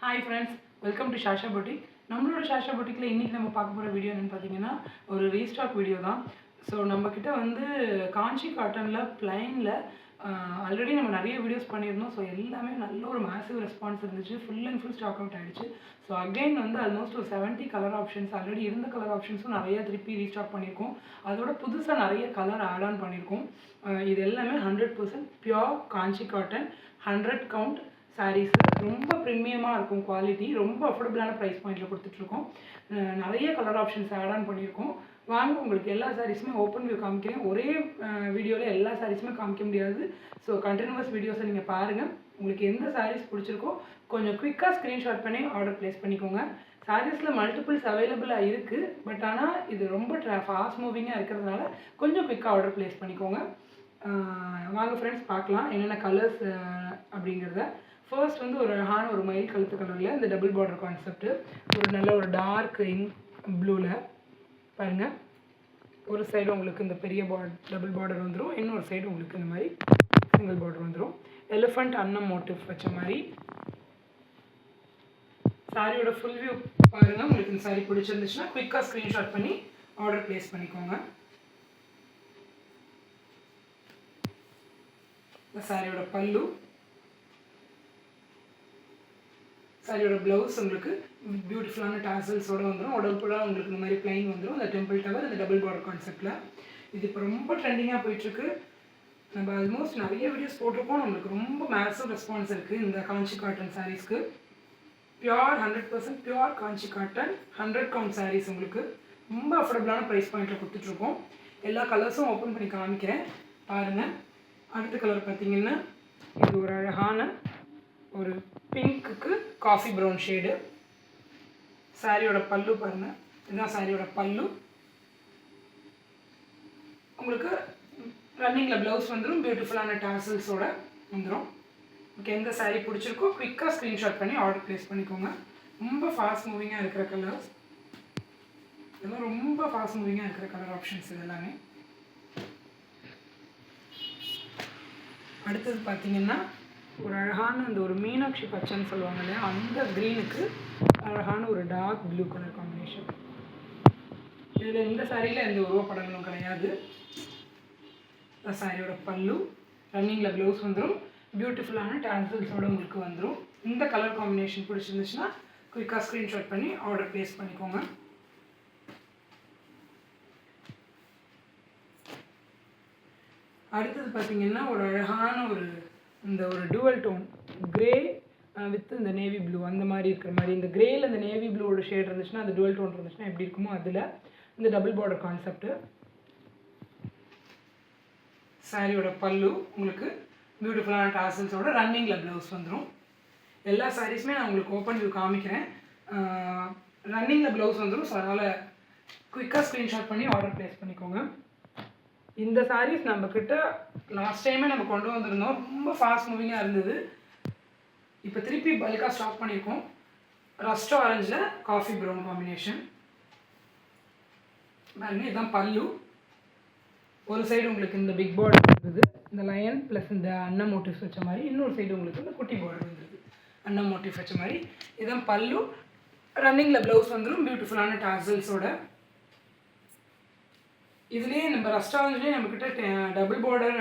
Hi friends, welcome to Shasha boutique. நம்மளோட ஷாஷா பொட்டிக்கில் இன்றைக்கி நம்ம பார்க்க போகிற வீடியோ என்னென்னு பார்த்தீங்கன்னா, ஒரு ரீஸ்டாக் வீடியோ தான். ஸோ நம்மக்கிட்ட வந்து காஞ்சி காட்டனில் ப்ளைனில் ஆல்ரெடி நம்ம நிறைய வீடியோஸ் பண்ணியிருந்தோம். ஸோ எல்லாமே நல்ல ஒரு மேசிவ் ரெஸ்பான்ஸ் இருந்துச்சு. Full and full stock out ஆகிடுச்சு. ஸோ அகெயின் வந்து ஆல்மோஸ்ட் ஒரு 70 கலர் ஆப்ஷன்ஸ், ஆல்ரெடி இருந்த கலர் ஆப்ஷன்ஸும் நிறைய திருப்பி ரீஸ்டாக் பண்ணியிருக்கோம். அதோட புதுசாக நிறைய கலர் ஆட் ஆன் பண்ணியிருக்கோம். இது எல்லாமே 100% பியோர் காஞ்சி காட்டன் 100 கவுண்ட் சாரீஸ். ரொம்ப ப்ரீமியமாக இருக்கும் குவாலிட்டி, ரொம்ப அஃபோர்டபுளான ப்ரைஸ் பாயிண்டில் கொடுத்துட்ருக்கோம். நிறைய கலர் ஆப்ஷன்ஸ் ஆட் ஆன் பண்ணியிருக்கோம். வாங்க உங்களுக்கு எல்லா சாரீஸுமே ஓப்பன் வியூ காமிக்கிறேன். ஒரே வீடியோவில் எல்லா சாரீஸுமே காமிக்க முடியாது. ஸோ கண்டினியூஸ் வீடியோஸை நீங்கள் பாருங்கள். உங்களுக்கு எந்த சாரீஸ் பிடிச்சிருக்கோ கொஞ்சம் குயிக்காக ஸ்க்ரீன்ஷாட் பண்ணி ஆர்டர் ப்ளேஸ் பண்ணிக்கோங்க. சாரீஸில் மல்டிபிள்ஸ் அவைலபிளாக இருக்குது. பட் ஆனால் இது ரொம்ப ஃபாஸ்ட் மூவிங்காக இருக்கிறதுனால கொஞ்சம் குயிக்காக ஆர்டர் ப்ளேஸ் பண்ணிக்கோங்க. வாங்க ஃப்ரெண்ட்ஸ் பார்க்கலாம் என்னென்ன கலர்ஸ் அப்படிங்கிறத. ஃபர்ஸ்ட் வந்து ஒரு அழகான ஒரு மயில் கழுத்து கலரில் இந்த டபுள் பார்டர் கான்செப்ட், ஒரு நல்ல ஒரு டார்க் இங்க் ப்ளூவில் பாருங்கள். ஒரு சைடு உங்களுக்கு இந்த பெரிய டபுள் பார்டர் வந்துடும், இன்னொரு சைடு உங்களுக்கு இந்த மாதிரி சிங்கிள் பார்டர் வந்துடும். எலிஃபண்ட் அன்னம் மோட்டிவ் வச்ச மாதிரி. சாரியோட ஃபுல் வியூ பாருங்கள். உங்களுக்கு இந்த சாரி பிடிச்சிருந்துச்சுன்னா குயிக்காக ஸ்க்ரீன்ஷாட் பண்ணி ஆர்டர் ப்ளேஸ் பண்ணிக்கோங்க. இந்த சாரியோட பல்லு, சாரியோட ப்ளவுஸ் உங்களுக்கு பியூட்டிஃபுல்லான டாசல்ஸோடு வந்துடும். உடம்புலாம் உங்களுக்கு இந்த மாதிரி ப்ளைன் வந்துடும். இந்த டெம்பிள் டவர், இந்த டபுள் பார்டர் கான்செப்டில் இது இப்போ ரொம்ப ட்ரெண்டிங்காக போயிட்டுருக்கு. நம்ம ஆல்மோஸ்ட் நிறைய வீடியோஸ் போட்டிருக்கோம். நம்மளுக்கு ரொம்ப மேசிவ் ரெஸ்பான்ஸ் இருக்குது இந்த காஞ்சி காட்டன் சாரீஸ்க்கு. பியோர் 100% பியோர் காஞ்சி காட்டன் 100 கவுண்ட் சாரீஸ் உங்களுக்கு ரொம்ப அஃபோர்டபுளான ப்ரைஸ் பாயிண்ட்டில் கொடுத்துட்ருக்கோம். எல்லா கலர்ஸும் ஓப்பன் பண்ணி காமிக்கிறேன் பாருங்கள். அடுத்த கலர் பார்த்தீங்கன்னா இது ஒரு அழகான ஒரு பிங்க்குக்கு காஃபி ப்ரௌன் ஷேடு. சாரியோட பல்லு பாருங்கள், இதுதான் சாரியோட பல்லு. உங்களுக்கு ரன்னிங்கில் ப்ளவுஸ் வந்துடும், பியூட்டிஃபுல்லான டாசல்ஸோட வந்துடும். உங்களுக்கு எந்த சாரீ பிடிச்சிருக்கோ குயிக்காக ஸ்க்ரீன்ஷாட் பண்ணி ஆர்டர் ப்ளேஸ் பண்ணிக்கோங்க. ரொம்ப ஃபாஸ்ட் மூவிங்காக இருக்கிற கலர்ஸ் இதெல்லாம், ரொம்ப ஃபாஸ்ட் மூவிங்காக இருக்கிற கலர் ஆப்ஷன்ஸ் இது எல்லாமே. அடுத்தது பார்த்தீங்கன்னா ஒரு அழகான அந்த ஒரு மீனாட்சி பச்சைன்னு சொல்லுவாங்க இல்லையா, அந்த க்ரீனுக்கு அழகான ஒரு டார்க் ப்ளூ கலர் காம்பினேஷன். இதில் இந்த சாரியில் எந்த உருவப்படங்களும் கிடையாது. சாரியோட பல்லு, ரன்னிங்கில் ப்ளவுஸ் வந்துடும், பியூட்டிஃபுல்லான டாசல்ஸோடு உங்களுக்கு வந்துடும். இந்த கலர் காம்பினேஷன் பிடிச்சிருந்துச்சுன்னா குயிக்காக ஸ்க்ரீன்ஷாட் பண்ணி ஆர்டர் ப்ளேஸ் பண்ணிக்கோங்க. அடுத்தது பார்த்திங்கன்னா ஒரு அழகான ஒரு இந்த ஒரு டுவல் டோன் கிரே வித் இந்த நேவி ப்ளூ அந்த மாதிரி இருக்கிற மாதிரி, இந்த கிரேயில் இந்த நேவி ப்ளூவோட ஷேட் இருந்துச்சுன்னா, அந்த டுவல் டோன் இருந்துச்சுன்னா எப்படி இருக்குமோ அதில் இந்த டபுள் பார்டர் கான்செப்ட். சாரியோட பல்லு உங்களுக்கு பியூட்டிஃபுல்லான டாசல்ஸோட ரன்னிங்கில் ப்ளவுஸ் வந்துடும். எல்லா சாரீஸுமே நான் உங்களுக்கு ஓப்பன் வியூ காமிக்கிறேன். ரன்னிங்கில் ப்ளவுஸ் வந்துடும். ஸோ அதனால் குயிக்காக ஸ்க்ரீன்ஷாட் பண்ணி ஆர்டர் ப்ளேஸ் பண்ணிக்கோங்க. இந்த சாரீஸ் நம்மக்கிட்ட லாஸ்ட் டைமே நம்ம கொண்டு வந்திருந்தோம், ரொம்ப ஃபாஸ்ட் மூவிங்காக இருந்தது. இப்போ திருப்பி பல்காக ஸ்டாக் பண்ணியிருக்கோம். ரஸ்ட் ஆரஞ்சில் காஃபி ப்ரௌன் காம்பினேஷன் பாருங்கள். இதுதான் பல்லு. ஒரு சைடு உங்களுக்கு இந்த பிக் பார்டர் இருந்தது, இந்த லயன் ப்ளஸ் இந்த அன்னம் மோட்டிவ்ஸ் வச்ச மாதிரி. இன்னொரு சைடு உங்களுக்கு இந்த குட்டி பார்டர் இருந்தது, அன்னம் மோட்டிவ் வச்ச மாதிரி. இதுதான் பல்லு. ரன்னிங்கில் ப்ளவுஸ் வந்துடும், பியூட்டிஃபுல்லான டாசல்ஸோட. இதுலேயே நம்ம ரெஸ்டாரண்ட்லேயே நம்மக்கிட்ட டபுள் பார்டர்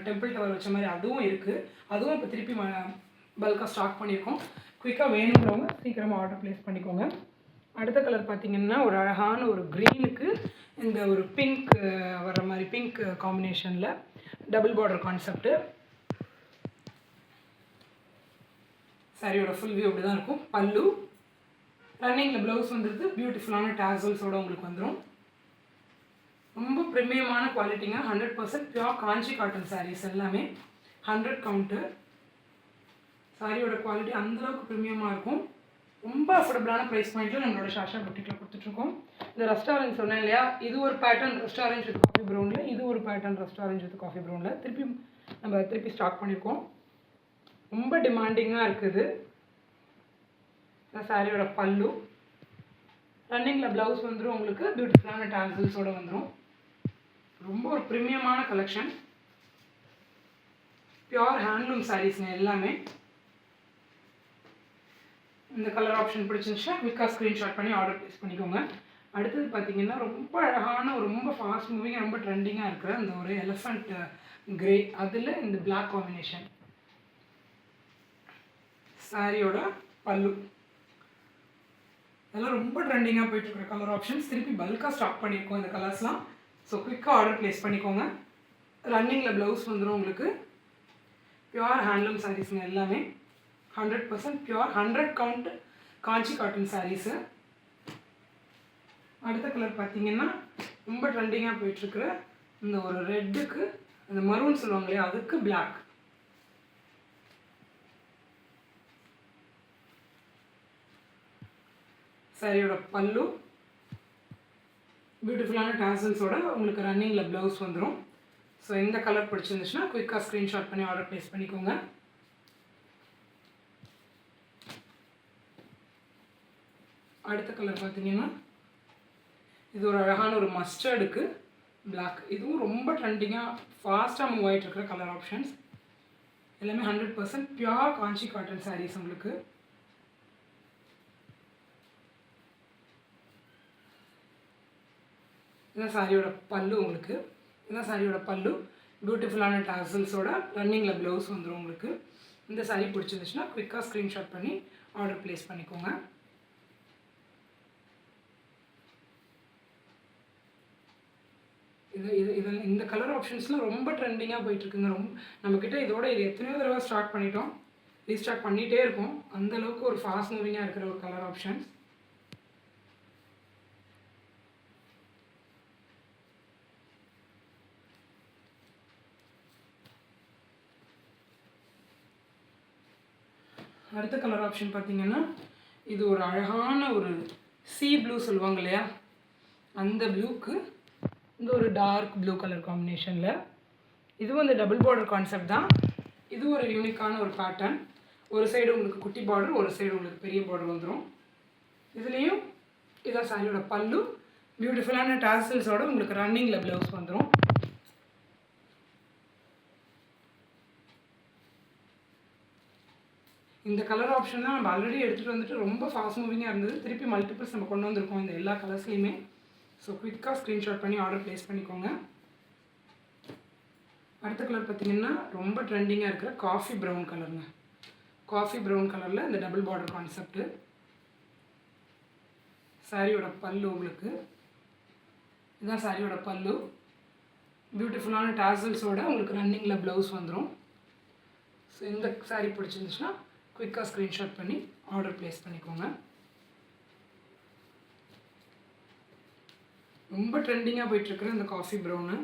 டெம்பிள் டவர் வச்ச மாதிரி அதுவும் இருக்குது. அதுவும் இப்போ திருப்பி பல்காக ஸ்டாக் பண்ணியிருக்கோம். குயிக்காக வேணுங்கிறவங்க சீக்கிரமாக ஆர்டர் ப்ளேஸ் பண்ணிக்கோங்க. அடுத்த கலர் பார்த்திங்கன்னா ஒரு அழகான ஒரு க்ரீனுக்கு இந்த ஒரு பிங்க் வர்ற மாதிரி, பிங்க் காம்பினேஷனில் டபுள் பார்டர் கான்செப்ட்டு. சாரியோட ஃபுல் வியூ அப்படி தான் இருக்கும். பல்லு, ரன்னிங்கில் ப்ளவுஸ் வந்துடுது, பியூட்டிஃபுல்லான டாசல்ஸோடு உங்களுக்கு வந்துடும். ரொம்ப ப்ரீமியமான குவாலிட்டிங்க. 100% பியோர் காஞ்சி காட்டன் சாரீஸ் எல்லாமே 100 கவுண்ட்டு. சாரியோட குவாலிட்டி அந்தளவுக்கு ப்ரீமியமாக இருக்கும். ரொம்ப அஃபோர்டபுளான ப்ரைஸ் பாயிண்ட்டில் நம்மளோட ஷாஷா பொட்டிக்கில் கொடுத்துட்ருக்கோம். இந்த ரெஸ்டாரண்ட் சொன்னேன் இல்லையா, இது ஒரு பேட்டர்ன் ரெஸ்டாரண்ட் வித் காஃபி ப்ரௌனில், இது ஒரு பேட்டர்ன் ரெஸ்டாரண்ட் வித் காஃபி ப்ரௌனில் திருப்பி ஸ்டாக் பண்ணியிருக்கோம். ரொம்ப டிமாண்டிங்காக இருக்குது. இந்த சாரியோட பல்லு, ரன்னிங்கில் ப்ளவுஸ் வந்துடும், உங்களுக்கு பியூட்டிஃபுல்லான டாசல்ஸோடு வந்துடும். ரொம்ப ஒரு ப்ரீமியமான கலெக்ஷன். பியோர் ஹேண்ட்லூம் சாரீஸ்ங்க எல்லாமே. இந்த கலர் ஆப்ஷன் பிடிச்சிருந்துச்சுன்னா குயிக்காக ஸ்க்ரீன்ஷாட் பண்ணி ஆர்டர் ப்ளேஸ் பண்ணிக்கோங்க. அடுத்தது பார்த்தீங்கன்னா ரொம்ப அழகான ரொம்ப ஃபாஸ்ட் மூவிங் ரொம்ப ட்ரெண்டிங்காக இருக்கிற அந்த ஒரு எலிஃபண்ட் கிரே, அதில் இந்த பிளாக் காம்பினேஷன். சாரியோட பல்லு அதெல்லாம் ரொம்ப ட்ரெண்டிங்காக போயிட்டுருக்குற கலர் ஆப்ஷன்ஸ். திருப்பி பல்காக ஸ்டாக் பண்ணியிருக்கோம் இந்த கலர்ஸ்லாம். ஸோ குயிக்காக ஆர்டர் ப்ளேஸ் பண்ணிக்கோங்க. ரன்னிங்கில் ப்ளவுஸ் வந்துடும் உங்களுக்கு. பியூர் ஹேண்ட்லூம் சாரீஸுங்க எல்லாமே. 100% pure 100 count Kanchi cotton sarees. அடுத்த கலர் பார்த்தீங்கன்னா ரொம்ப ட்ரெண்டிங்காக போயிட்டுருக்குற இந்த ஒரு ரெட்டுக்கு அந்த மரூன் சொல்லுவாங்க இல்லையா, அதுக்கு பிளாக். சாரியோட பல்லு பியூட்டிஃபுல்லான டாசல்ஸோட உங்களுக்கு ரன்னிங்கில் ப்ளவுஸ் வந்துடும். ஸோ இந்த கலர் பிடிச்சிருந்துச்சுன்னா குயிக்காக ஸ்க்ரீன்ஷாட் பண்ணி ஆர்டர் ப்ளேஸ் பண்ணிக்கோங்க. அடுத்த கலர் பார்த்தீங்கன்னா இது ஒரு அழகான ஒரு மஸ்டர்டுக்கு பிளாக். இதுவும் ரொம்ப ட்ரெண்டிங்காக ஃபாஸ்ட்டாக மூவ் ஆகிட்டு இருக்கிற கலர் ஆப்ஷன்ஸ். எல்லாமே 100% பியூர் காஞ்சி காட்டன் சாரீஸ் உங்களுக்கு. இதுதான் சாரியோட பல்லு உங்களுக்கு. இதுதான் சாரியோட பல்லு. பியூட்டிஃபுல்லான டாசல்ஸோட ரன்னிங்கில் ப்ளவுஸ் வந்துடும் உங்களுக்கு. இந்த சாரீ பிடிச்சிருந்துச்சுன்னா குயிக்காக ஸ்க்ரீன்ஷாட் பண்ணி ஆர்டர் ப்ளேஸ் பண்ணிக்கோங்க. இந்த கலர் ஆப்ஷன்ஸ்லாம் ரொம்ப ட்ரெண்டிங்காக போயிட்டுருக்குங்க. நம்மக்கிட்ட இதோட இது எத்தனையோ தடவை ஸ்டார்ட் பண்ணிட்டோம், ரீஸ்டார்ட் பண்ணிகிட்டே இருக்கோம். அந்தளவுக்கு ஒரு ஃபாஸ்ட் மூவிங்காக இருக்கிற ஒரு கலர் ஆப்ஷன்ஸ். அடுத்த கலர் ஆப்ஷன் பார்த்தீங்கன்னா இது ஒரு அழகான ஒரு சீ ப்ளூ சொல்லுவாங்க இல்லையா, அந்த ப்ளூக்கு இந்த ஒரு டார்க் ப்ளூ கலர் காம்பினேஷனில். இதுவும் அந்த டபுள் பார்டர் கான்செப்ட் தான். இது ஒரு யூனிக்கான ஒரு பேட்டர்ன். ஒரு சைடு உங்களுக்கு குட்டி பார்டர், ஒரு சைடு உங்களுக்கு பெரிய பார்டர் வந்துடும். இதுலேயும் இதான் சாரியோட பல்லு. பியூட்டிஃபுல்லான டாசல்ஸோடு உங்களுக்கு ரன்னிங்கில் ப்ளவுஸ் வந்துடும். இந்த கலர் ஆப்ஷன் தான் நம்ம ஆல்ரெடி எடுத்துகிட்டு வந்துட்டு ரொம்ப ஃபாஸ்ட் மூவிங்காக இருந்தது. திருப்பி மல்டிபிள்ஸ் நம்ம கொண்டு வந்திருக்கோம் இந்த எல்லா கலர்ஸ்லையுமே. ஸோ குயிக்காக ஸ்க்ரீன்ஷாட் பண்ணி ஆர்டர் ப்ளேஸ் பண்ணிக்கோங்க. அடுத்த கலர் பார்த்திங்கன்னா ரொம்ப ட்ரெண்டிங்காக இருக்கிற காஃபி ப்ரௌன் கலருங்க. காஃபி ப்ரௌன் கலரில் இந்த டபுள் பார்டர் கான்செப்ட்டு. சாரியோட பல்லு உங்களுக்கு. இதுதான் சாரியோட பல்லு. பியூட்டிஃபுல்லான டாசல்ஸோட உங்களுக்கு ரன்னிங்கில் ப்ளவுஸ் வந்துடும். ஸோ இந்த சாரீ பிடிச்சிருந்துச்சுன்னா குயிக்காக ஸ்க்ரீன்ஷாட் பண்ணி ஆர்டர் ப்ளேஸ் பண்ணிக்கோங்க. ரொம்ப ட்ரெண்டிங்காக போயிட்டுருக்குற இந்த காஃபி ப்ரௌனு.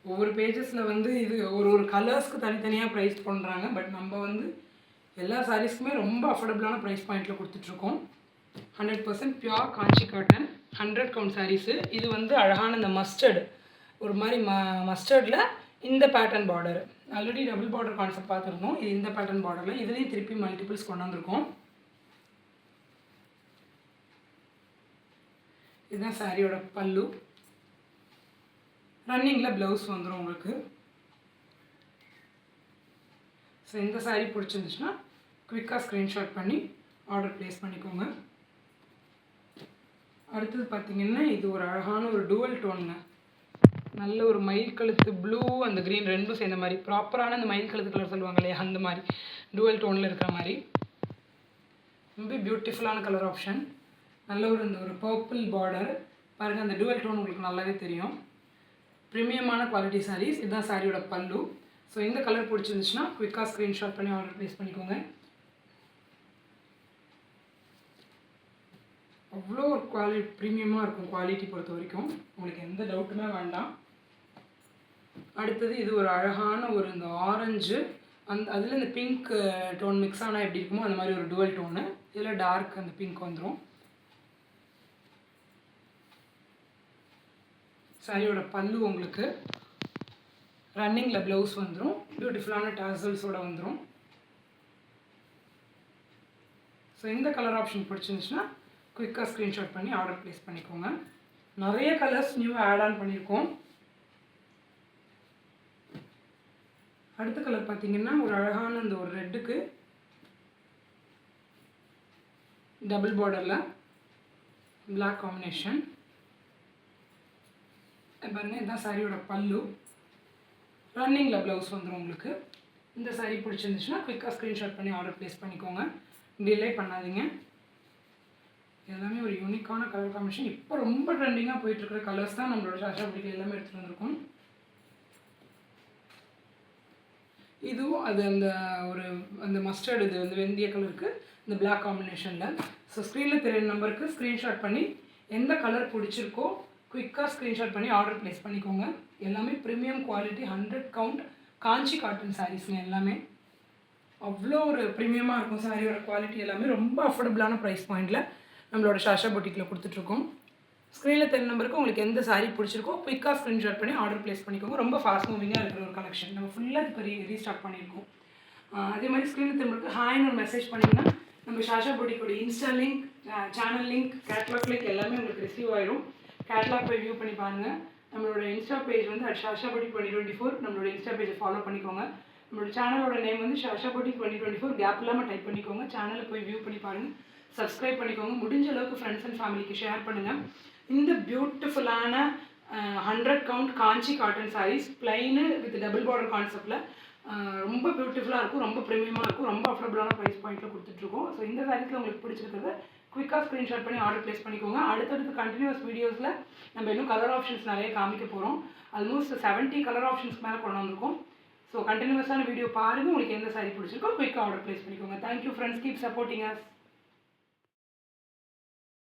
ஒவ்வொரு பேஜஸில் வந்து இது ஒரு கலர்ஸ்க்கு தனித்தனியாக ப்ரைஸ் பண்ணுறாங்க. பட் நம்ம வந்து எல்லா சாரீஸ்க்குமே ரொம்ப அஃபோர்டபுளான ப்ரைஸ் பாயிண்ட்டில் கொடுத்துட்ருக்கோம். 100% பியூர் காஞ்சி காட்டன் 100 கவுண்ட் சாரீஸு. இது வந்து அழகான இந்த மஸ்டர்டு ஒரு மாதிரி மஸ்டர்டில் இந்த pattern border. Already double border concept பார்த்துருந்தோம். இது இந்த பேட்டர்ன் பார்டரில் இதுலேயும் திருப்பி மல்டிபிள்ஸ் கொண்டு வந்திருக்கோம். இதுதான் சாரியோட பல்லு. ரன்னிங்கில் ப்ளவுஸ் வந்துடும் உங்களுக்கு. ஸோ இந்த சாரீ பிடிச்சிருந்துச்சுன்னா குயிக்காக ஸ்க்ரீன்ஷாட் பண்ணி ஆர்டர் ப்ளேஸ் பண்ணிக்கோங்க. அடுத்தது பார்த்திங்கன்னா இது ஒரு அழகான ஒரு டூவல் டோனுங்க. நல்ல ஒரு மயில் கழுத்து ப்ளூ அந்த க்ரீன் ரெண்டும் சேர்ந்த மாதிரி ப்ராப்பரான அந்த மயில் கழுத்து கலர் சொல்லுவாங்க இல்லையா, அந்த மாதிரி டூவல் டோனில் இருக்கிற மாதிரி ரொம்ப பியூட்டிஃபுல்லான கலர் ஆப்ஷன். நல்ல இந்த ஒரு பர்பிள் பார்டர் பாருங்கள். அந்த டூவல் டோன் உங்களுக்கு நல்லாவே தெரியும். ப்ரீமியமான குவாலிட்டி சாரீஸ். இதுதான் சாரியோட பல்லு. ஸோ இந்த கலர் பிடிச்சிருந்துச்சுன்னா குயிக்காக ஸ்க்ரீன்ஷாட் பண்ணி ஆர்டர் ப்ளேஸ் பண்ணிக்கோங்க. அவ்வளோ ஒரு ப்ரீமியமாக இருக்கும் குவாலிட்டி பொறுத்த வரைக்கும். உங்களுக்கு எந்த டவுட்டுமே வேண்டாம். அடுத்தது இது ஒரு அழகான ஒரு இந்த ஆரஞ்சு அதில் இந்த பிங்க் டோன் மிக்ஸ் ஆனால் எப்படி இருக்குமோ அந்த மாதிரி ஒரு டுவல் டோனு. இதில் டார்க் அந்த பிங்க் வந்துடும். சாரியோட பல்லு உங்களுக்கு. ரன்னிங்கில் ப்ளவுஸ் வந்துடும். பியூட்டிஃபுல்லான டாசல்ஸோடு வந்துடும். ஸோ இந்த கலர் ஆப்ஷன் பிடிச்சிருந்துச்சுன்னா குயிக்காக ஸ்க்ரீன்ஷாட் பண்ணி ஆர்டர் ப்ளேஸ் பண்ணிக்கோங்க. நிறைய கலர்ஸ் நியூவாக ஆட் ஆன் பண்ணியிருக்கோம். அடுத்த கலர் பார்த்திங்கன்னா ஒரு அழகான இந்த ஒரு ரெட்டுக்கு டபுள் பார்டரில் பிளாக் காம்பினேஷன். பாருங்கள், இதுதான் சாரியோட பல்லு. ரன்னிங்கில் ப்ளவுஸ் வந்துடும் உங்களுக்கு. இந்த சாரீ பிடிச்சிருந்துச்சுன்னா குயிக்காக ஸ்க்ரீன்ஷாட் பண்ணி ஆர்டர் ப்ளேஸ் பண்ணிக்கோங்க, டிலே பண்ணாதீங்க. எல்லாமே ஒரு யூனிக்கான கலர் காம்பினேஷன். இப்போ ரொம்ப ட்ரெண்டிங்காக போயிட்டுருக்கிற கலர்ஸ் தான் நம்மளோட சாஷா பொட்டிக்கில் எல்லாமே எடுத்துகிட்டு வந்திருக்கோம். இதுவும் அது அந்த மஸ்டர்டு, இது வந்து வெந்தய கலருக்கு இந்த பிளாக் காம்பினேஷனில். ஸோ ஸ்க்ரீனில் தெரியுற நம்பருக்கு ஸ்க்ரீன்ஷாட் பண்ணி எந்த கலர் பிடிச்சிருக்கோ குயிக்காக ஸ்க்ரீன்ஷாட் பண்ணி ஆர்டர் ப்ளேஸ் பண்ணிக்கோங்க. எல்லாமே premium quality 100 count Kanchi cotton சாரீஸ்ங்க. எல்லாமே அவ்வளோ ஒரு ப்ரீமியமாக இருக்கும். சாரியோட குவாலிட்டி எல்லாமே ரொம்ப அஃபோர்டபுளான ப்ரைஸ் பாயிண்டில் நம்மளோட சாஷா பொட்டிக்கில் கொடுத்துட்ருக்கோம். ஸ்க்ரீனில் தெரியுற நம்பருக்கு உங்களுக்கு எந்த சாரீ பிடிச்சிருக்கோ குயிக்காக ஸ்க்ரீன்ஷாட் பண்ணி ஆர்டர் ப்ளேஸ் பண்ணிக்கோங்க. ரொம்ப ஃபாஸ்ட் மூவிங்காக இருக்கிற ஒரு கலெக்ஷன். நம்ம ஃபுல்லாக இப்போ ரீஸ்டாக் பண்ணியிருக்கோம். அதே மாதிரி ஸ்க்ரீனில் தெரியுறதுக்கு ஹாய்னு ஒரு மெசேஜ் பண்ணிங்கன்னா நம்ம சாஷா பொட்டிக்கோட insta link, channel link, catalogue link எல்லாமே உங்களுக்கு ரிசீவ் ஆயிடும். கேட்லாக் போய் வியூ பண்ணி பாருங்கள். நம்மளோட இன்ஸ்டா பேஜ் வந்து சாஷா பொட்டிக் 2024. நம்மளோட இன்ஸ்டா பேஜை ஃபாலோ பண்ணிக்கோங்க. நம்மளோட சேனலோட நேம் வந்து சாஷா பொட்டிக் 2024 கேப் இல்லாமல் டைப் பண்ணிக்கோங்க. சேனலை போய் வியூ பண்ணி பாருங்கள், சப்ஸ்கிரைப் பண்ணிக்கோங்க. முடிஞ்ச அளவுக்கு ஃப்ரெண்ட்ஸ் அண்ட் ஃபேமிலிக்கு ஷேர் பண்ணுங்கள். இந்த பியூட்டிஃபுல்லான 100 count Kanchi cotton saris plain with double border கான்செப்டில் ரொம்ப பியூட்டிஃபுல்லாக இருக்கும், ரொம்ப ப்ரீமியமாக இருக்கும், ரொம்ப அஃபோர்டபுளான ப்ரைஸ் பாயிண்ட்டில் கொடுத்துட்ருக்கோம். ஸோ இந்த சாரீஸில் உங்களுக்கு பிடிச்சிருக்கிறது குயிக்காக ஸ்க்ரீன்ஷாட் பண்ணி ஆர்டர் ப்ளேஸ் பண்ணிக்கோங்க. அடுத்தடுத்து கண்டினியூஸ் வீடியோஸில் நம்ம இன்னும் கலர் ஆப்ஷன்ஸ் நிறைய காமிக்க போகிறோம். ஆல்மோஸ்ட் 70 கலர் ஆப்ஷன்ஸ்க்கு மேலே கொண்டு வந்திருக்கோம். ஸோ கண்டினியூஸான வீடியோ பாருங்கள். உங்களுக்கு எந்த சாரீ பிடிச்சிருக்கோ குயிக்காக ஆர்டர் ப்ளேஸ் பண்ணிக்கோங்க. Thank you friends, keep supporting us.